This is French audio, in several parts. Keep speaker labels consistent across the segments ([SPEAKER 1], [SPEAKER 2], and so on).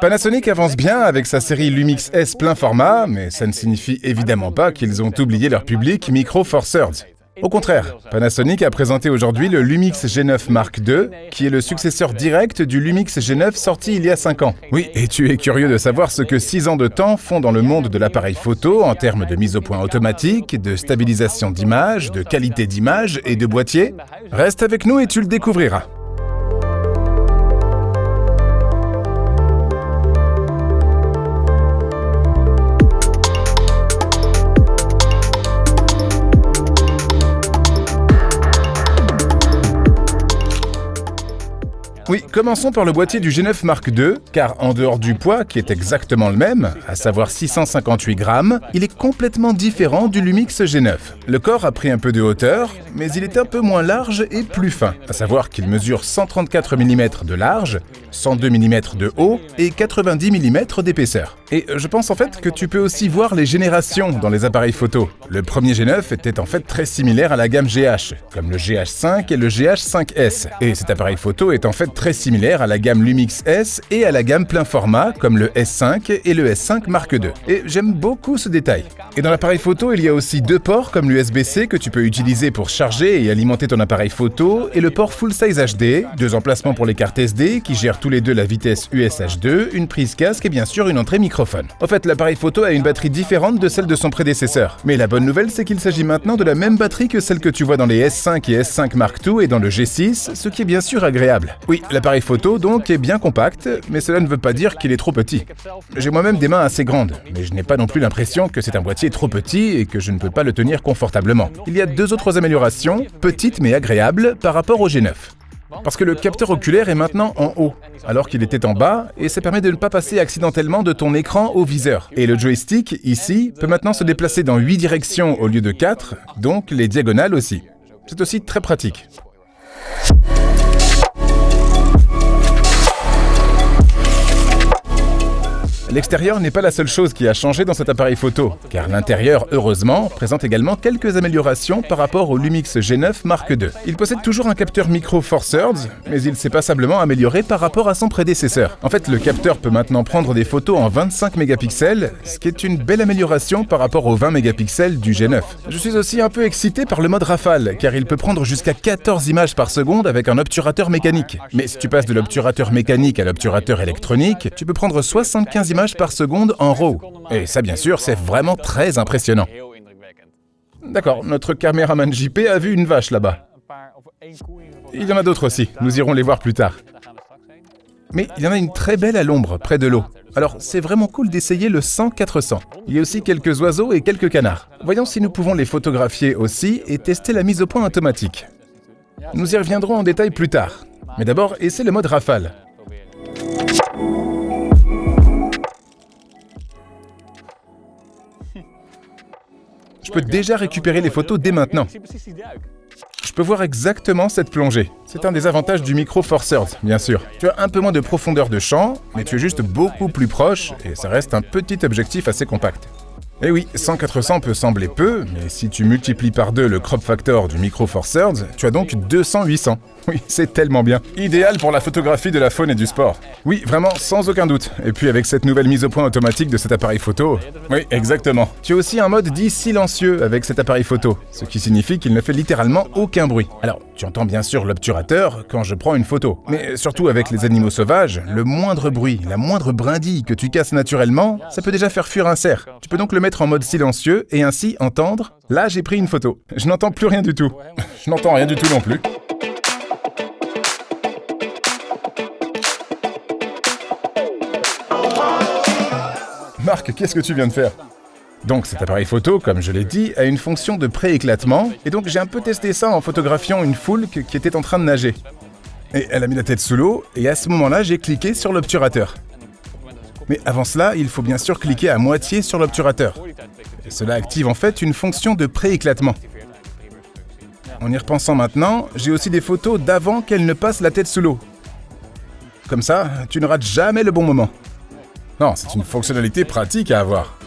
[SPEAKER 1] Panasonic avance bien avec sa série Lumix S plein format, mais ça ne signifie évidemment pas qu'ils ont oublié leur public Micro Four Thirds. Au contraire, Panasonic a présenté aujourd'hui le Lumix G9 Mark II, qui est le successeur direct du Lumix G9 sorti il y a 5 ans. Oui, et tu es curieux de savoir ce que 6 ans de temps font dans le monde de l'appareil photo en termes de mise au point automatique, de stabilisation d'image, de qualité d'image et de boîtier? Reste avec nous et tu le découvriras. Oui, commençons par le boîtier du G9 Mark II, car en dehors du poids, qui est exactement le même, à savoir 658 grammes, il est complètement différent du Lumix G9. Le corps a pris un peu de hauteur, mais il est un peu moins large et plus fin, à savoir qu'il mesure 134 mm de large, 102 mm de haut et 90 mm d'épaisseur. Et je pense en fait que tu peux aussi voir les générations dans les appareils photo. Le premier G9 était en fait très similaire à la gamme GH, comme le GH5 et le GH5S, et cet appareil photo est en fait très similaire à la gamme Lumix S et à la gamme plein format comme le S5 et le S5 Mark II. Et j'aime beaucoup ce détail. Et dans l'appareil photo, il y a aussi 2 ports comme l'USB-C que tu peux utiliser pour charger et alimenter ton appareil photo et le port Full Size HD, 2 emplacements pour les cartes SD qui gèrent tous les deux la vitesse USH 2, une prise casque et bien sûr une entrée microphone. En fait, l'appareil photo a une batterie différente de celle de son prédécesseur. Mais la bonne nouvelle, c'est qu'il s'agit maintenant de la même batterie que celle que tu vois dans les S5 et S5 Mark II et dans le G6, ce qui est bien sûr agréable. Oui, l'appareil photo donc est bien compact, mais cela ne veut pas dire qu'il est trop petit. J'ai moi-même des mains assez grandes, mais je n'ai pas non plus l'impression que c'est un boîtier trop petit et que je ne peux pas le tenir confortablement. Il y a 2 autres améliorations, petites mais agréables, par rapport au G9. Parce que le capteur oculaire est maintenant en haut, alors qu'il était en bas, et ça permet de ne pas passer accidentellement de ton écran au viseur. Et le joystick, ici, peut maintenant se déplacer dans 8 directions au lieu de 4, donc les diagonales aussi. C'est aussi très pratique. L'extérieur n'est pas la seule chose qui a changé dans cet appareil photo, car l'intérieur, heureusement, présente également quelques améliorations par rapport au Lumix G9 Mark II. Il possède toujours un capteur Micro Four Thirds, mais il s'est passablement amélioré par rapport à son prédécesseur. En fait, le capteur peut maintenant prendre des photos en 25 mégapixels, ce qui est une belle amélioration par rapport aux 20 mégapixels du G9. Je suis aussi un peu excité par le mode rafale, car il peut prendre jusqu'à 14 images par seconde avec un obturateur mécanique. Mais si tu passes de l'obturateur mécanique à l'obturateur électronique, tu peux prendre 75 images par seconde en RAW. Et ça, bien sûr, c'est vraiment très impressionnant. D'accord, notre caméraman JP a vu une vache là-bas. Il y en a d'autres aussi, nous irons les voir plus tard. Mais il y en a une très belle à l'ombre, près de l'eau. Alors, c'est vraiment cool d'essayer le 100-400. Il y a aussi quelques oiseaux et quelques canards. Voyons si nous pouvons les photographier aussi et tester la mise au point automatique. Nous y reviendrons en détail plus tard. Mais d'abord, essaie le mode rafale. Je peux déjà récupérer les photos dès maintenant. Je peux voir exactement cette plongée. C'est un des avantages du Micro Four Thirds, bien sûr. Tu as un peu moins de profondeur de champ, mais tu es juste beaucoup plus proche et ça reste un petit objectif assez compact. Eh oui, 100-400 peut sembler peu, mais si tu multiplies par 2 le crop factor du Micro Four Thirds, tu as donc 200-800. Oui, c'est tellement bien. Idéal pour la photographie de la faune et du sport. Oui, vraiment, sans aucun doute. Et puis avec cette nouvelle mise au point automatique de cet appareil photo... Oui, exactement. Tu as aussi un mode dit silencieux avec cet appareil photo, ce qui signifie qu'il ne fait littéralement aucun bruit. Alors, tu entends bien sûr l'obturateur quand je prends une photo. Mais surtout avec les animaux sauvages, le moindre bruit, la moindre brindille que tu casses naturellement, ça peut déjà faire fuir un cerf. Tu peux donc le mettre en mode silencieux et ainsi entendre « Là, j'ai pris une photo ». Je n'entends plus rien du tout. Je n'entends rien du tout non plus. Marc, qu'est-ce que tu viens de faire? Donc cet appareil photo, comme je l'ai dit, a une fonction de pré-éclatement, et donc j'ai un peu testé ça en photographiant une foule qui était en train de nager. Et elle a mis la tête sous l'eau, et à ce moment-là, j'ai cliqué sur l'obturateur. Mais avant cela, il faut bien sûr cliquer à moitié sur l'obturateur. Et cela active en fait une fonction de pré-éclatement. En y repensant maintenant, j'ai aussi des photos d'avant qu'elle ne passe la tête sous l'eau. Comme ça, tu ne rates jamais le bon moment. Non, c'est une fonctionnalité pratique à avoir.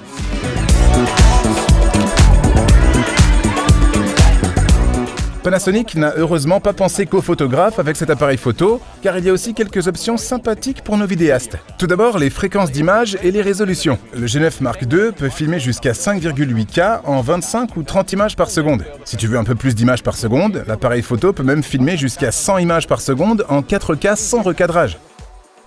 [SPEAKER 1] Panasonic n'a heureusement pas pensé qu'aux photographes avec cet appareil photo, car il y a aussi quelques options sympathiques pour nos vidéastes. Tout d'abord, les fréquences d'image et les résolutions. Le G9 Mark II peut filmer jusqu'à 5,8K en 25 ou 30 images par seconde. Si tu veux un peu plus d'images par seconde, l'appareil photo peut même filmer jusqu'à 100 images par seconde en 4K sans recadrage.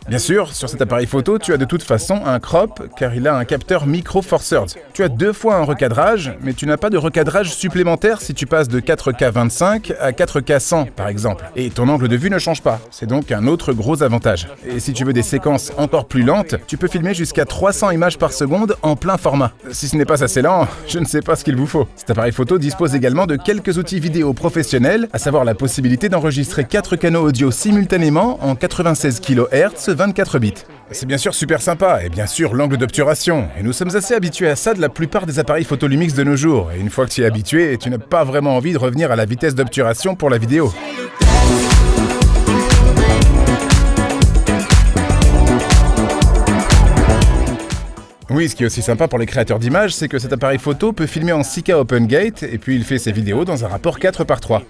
[SPEAKER 1] Bien sûr, sur cet appareil photo, tu as de toute façon un crop car il a un capteur Micro Four Thirds. Tu as 2 fois un recadrage, mais tu n'as pas de recadrage supplémentaire si tu passes de 4K 25 à 4K 100 par exemple. Et ton angle de vue ne change pas, c'est donc un autre gros avantage. Et si tu veux des séquences encore plus lentes, tu peux filmer jusqu'à 300 images par seconde en plein format. Si ce n'est pas assez lent, je ne sais pas ce qu'il vous faut. Cet appareil photo dispose également de quelques outils vidéo professionnels, à savoir la possibilité d'enregistrer 4 canaux audio simultanément en 96 kHz 24 bits. C'est bien sûr super sympa, et bien sûr l'angle d'obturation, et nous sommes assez habitués à ça de la plupart des appareils photo Lumix de nos jours, et une fois que tu y es habitué, tu n'as pas vraiment envie de revenir à la vitesse d'obturation pour la vidéo. Oui, ce qui est aussi sympa pour les créateurs d'images, c'est que cet appareil photo peut filmer en 6K OpenGate, et puis il fait ses vidéos dans un rapport 4:3.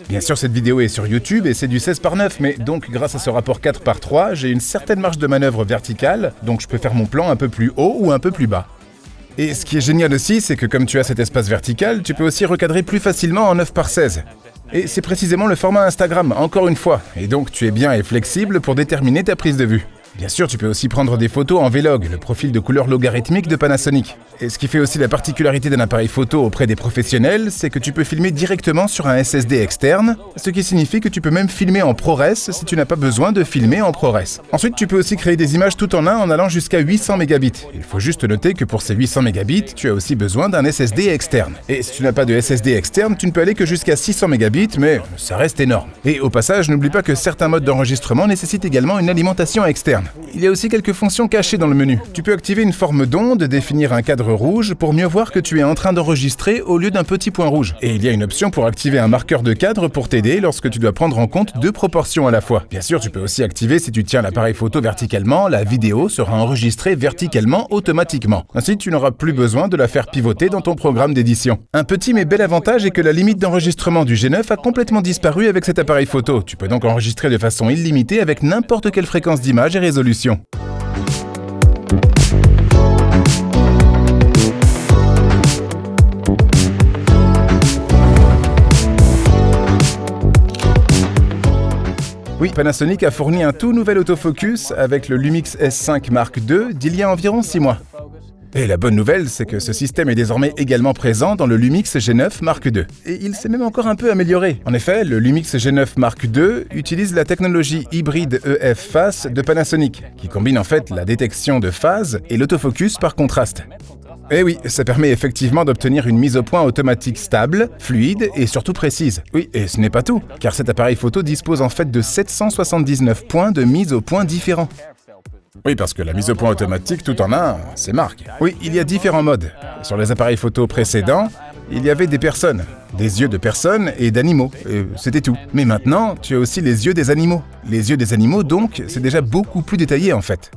[SPEAKER 1] Bien sûr, cette vidéo est sur YouTube et c'est du 16:9, mais donc grâce à ce rapport 4:3, j'ai une certaine marge de manœuvre verticale, donc je peux faire mon plan un peu plus haut ou un peu plus bas. Et ce qui est génial aussi, c'est que comme tu as cet espace vertical, tu peux aussi recadrer plus facilement en 9:16. Et c'est précisément le format Instagram, encore une fois, et donc tu es bien et flexible pour déterminer ta prise de vue. Bien sûr, tu peux aussi prendre des photos en Vlog, le profil de couleur logarithmique de Panasonic. Et ce qui fait aussi la particularité d'un appareil photo auprès des professionnels, c'est que tu peux filmer directement sur un SSD externe, ce qui signifie que tu peux même filmer en ProRes si tu n'as pas besoin de filmer en ProRes. Ensuite, tu peux aussi créer des images tout en un en allant jusqu'à 800 mégabits. Il faut juste noter que pour ces 800 mégabits, tu as aussi besoin d'un SSD externe. Et si tu n'as pas de SSD externe, tu ne peux aller que jusqu'à 600 mégabits, mais ça reste énorme. Et au passage, n'oublie pas que certains modes d'enregistrement nécessitent également une alimentation externe. Il y a aussi quelques fonctions cachées dans le menu. Tu peux activer une forme d'onde, définir un cadre rouge pour mieux voir que tu es en train d'enregistrer au lieu d'un petit point rouge. Et il y a une option pour activer un marqueur de cadre pour t'aider lorsque tu dois prendre en compte 2 proportions à la fois. Bien sûr, tu peux aussi activer si tu tiens l'appareil photo verticalement, la vidéo sera enregistrée verticalement automatiquement. Ainsi, tu n'auras plus besoin de la faire pivoter dans ton programme d'édition. Un petit mais bel avantage est que la limite d'enregistrement du G9 a complètement disparu avec cet appareil photo. Tu peux donc enregistrer de façon illimitée avec n'importe quelle fréquence d'image et résolution. Oui, Panasonic a fourni un tout nouvel autofocus avec le Lumix S5 Mark II d'il y a environ 6 mois. Et la bonne nouvelle, c'est que ce système est désormais également présent dans le Lumix G9 Mark II. Et il s'est même encore un peu amélioré. En effet, le Lumix G9 Mark II utilise la technologie hybride EF Phase de Panasonic, qui combine en fait la détection de phase et l'autofocus par contraste. Et oui, ça permet effectivement d'obtenir une mise au point automatique stable, fluide et surtout précise. Oui, et ce n'est pas tout, car cet appareil photo dispose en fait de 779 points de mise au point différents. Oui, parce que la mise au point automatique tout en un, c'est marque. Oui, il y a différents modes. Sur les appareils photo précédents, il y avait des personnes, des yeux de personnes et d'animaux, c'était tout. Mais maintenant, tu as aussi les yeux des animaux. Les yeux des animaux, donc, c'est déjà beaucoup plus détaillé en fait.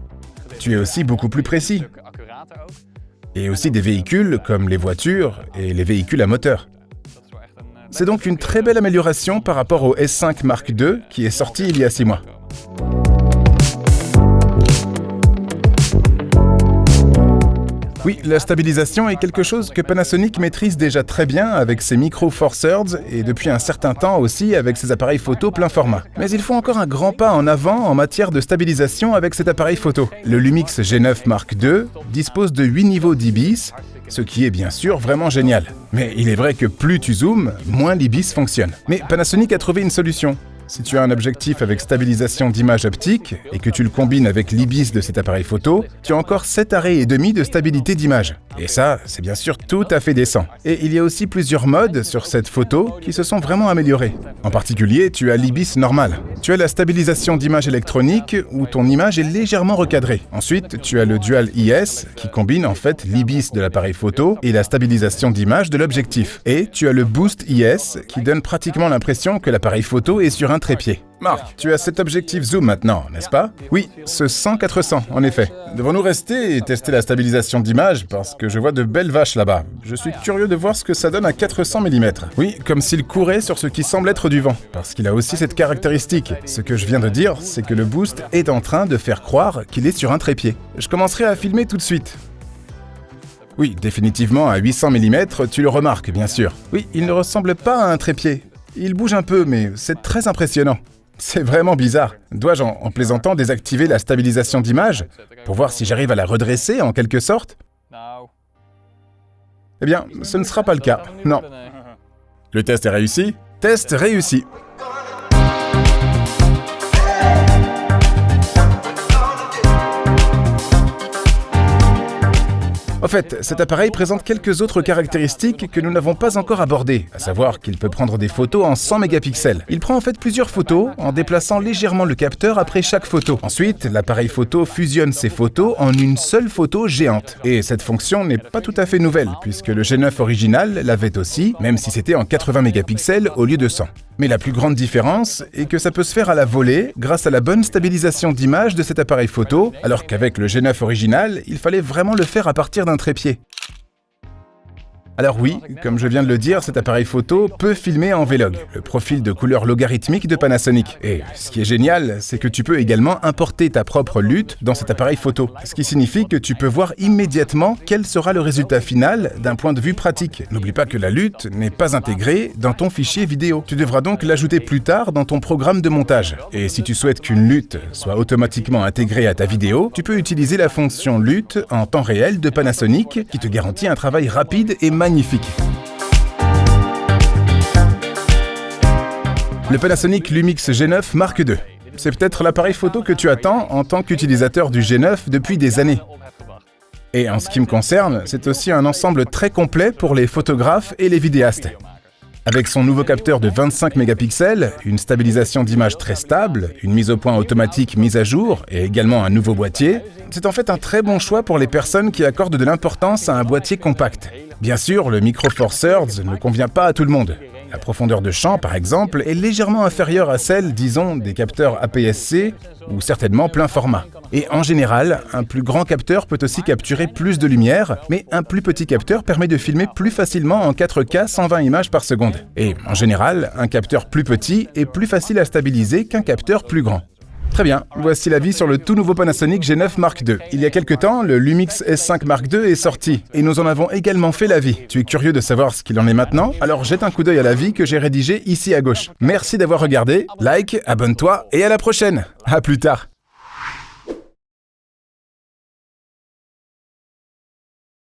[SPEAKER 1] Tu es aussi beaucoup plus précis. Et aussi des véhicules comme les voitures et les véhicules à moteur. C'est donc une très belle amélioration par rapport au S5 Mark II qui est sorti il y a 6 mois. Oui, la stabilisation est quelque chose que Panasonic maîtrise déjà très bien avec ses Micro Four Thirds et depuis un certain temps aussi avec ses appareils photo plein format. Mais il faut encore un grand pas en avant en matière de stabilisation avec cet appareil photo. Le Lumix G9 Mark II dispose de 8 niveaux d'IBIS, ce qui est bien sûr vraiment génial. Mais il est vrai que plus tu zoomes, moins l'IBIS fonctionne. Mais Panasonic a trouvé une solution. Si tu as un objectif avec stabilisation d'image optique et que tu le combines avec l'IBIS de cet appareil photo, tu as encore 7 arrêts et demi de stabilité d'image. Et ça, c'est bien sûr tout à fait décent. Et il y a aussi plusieurs modes sur cette photo qui se sont vraiment améliorés. En particulier, tu as l'IBIS normal. Tu as la stabilisation d'image électronique où ton image est légèrement recadrée. Ensuite, tu as le Dual IS qui combine en fait l'IBIS de l'appareil photo et la stabilisation d'image de l'objectif. Et tu as le Boost IS qui donne pratiquement l'impression que l'appareil photo est sur un trépied. Marc, tu as cet objectif zoom maintenant, n'est-ce pas? Oui, ce 100-400, en effet. Devons-nous rester et tester la stabilisation d'image parce que je vois de belles vaches là-bas. Je suis curieux de voir ce que ça donne à 400 mm. Oui, comme s'il courait sur ce qui semble être du vent, parce qu'il a aussi cette caractéristique. Ce que je viens de dire, c'est que le boost est en train de faire croire qu'il est sur un trépied. Je commencerai à filmer tout de suite. Oui, définitivement, à 800 mm, tu le remarques, bien sûr. Oui, il ne ressemble pas à un trépied. Il bouge un peu, mais c'est très impressionnant. C'est vraiment bizarre. Dois-je, en plaisantant, désactiver la stabilisation d'image pour voir si j'arrive à la redresser, en quelque sorte? Eh bien, ce ne sera pas le cas, non. Le test est réussi? Test réussi. En fait, cet appareil présente quelques autres caractéristiques que nous n'avons pas encore abordées, à savoir qu'il peut prendre des photos en 100 mégapixels. Il prend en fait plusieurs photos en déplaçant légèrement le capteur après chaque photo. Ensuite, l'appareil photo fusionne ces photos en une seule photo géante. Et cette fonction n'est pas tout à fait nouvelle, puisque le G9 original l'avait aussi, même si c'était en 80 mégapixels au lieu de 100. Mais la plus grande différence est que ça peut se faire à la volée grâce à la bonne stabilisation d'image de cet appareil photo, alors qu'avec le G9 original, il fallait vraiment le faire à partir d'un trépied. Alors oui, comme je viens de le dire, cet appareil photo peut filmer en Vlog, le profil de couleur logarithmique de Panasonic. Et ce qui est génial, c'est que tu peux également importer ta propre lutte dans cet appareil photo. Ce qui signifie que tu peux voir immédiatement quel sera le résultat final d'un point de vue pratique. N'oublie pas que la lutte n'est pas intégrée dans ton fichier vidéo. Tu devras donc l'ajouter plus tard dans ton programme de montage. Et si tu souhaites qu'une lutte soit automatiquement intégrée à ta vidéo, tu peux utiliser la fonction lutte en temps réel de Panasonic qui te garantit un travail rapide et magnifique. Le Panasonic Lumix G9 Mark II. C'est peut-être l'appareil photo que tu attends en tant qu'utilisateur du G9 depuis des années. Et en ce qui me concerne, c'est aussi un ensemble très complet pour les photographes et les vidéastes. Avec son nouveau capteur de 25 mégapixels, une stabilisation d'image très stable, une mise au point automatique mise à jour et également un nouveau boîtier, c'est en fait un très bon choix pour les personnes qui accordent de l'importance à un boîtier compact. Bien sûr, le Micro Four Thirds ne convient pas à tout le monde. La profondeur de champ, par exemple, est légèrement inférieure à celle, disons, des capteurs APS-C ou certainement plein format. Et en général, un plus grand capteur peut aussi capturer plus de lumière, mais un plus petit capteur permet de filmer plus facilement en 4K 120 images par seconde. Et en général, un capteur plus petit est plus facile à stabiliser qu'un capteur plus grand. Très bien, voici l'avis sur le tout nouveau Panasonic G9 Mark II. Il y a quelques temps, le Lumix S5 Mark II est sorti, et nous en avons également fait l'avis. Tu es curieux de savoir ce qu'il en est maintenant? Alors jette un coup d'œil à l'avis que j'ai rédigé ici à gauche. Merci d'avoir regardé, like, abonne-toi, et à la prochaine. À plus tard.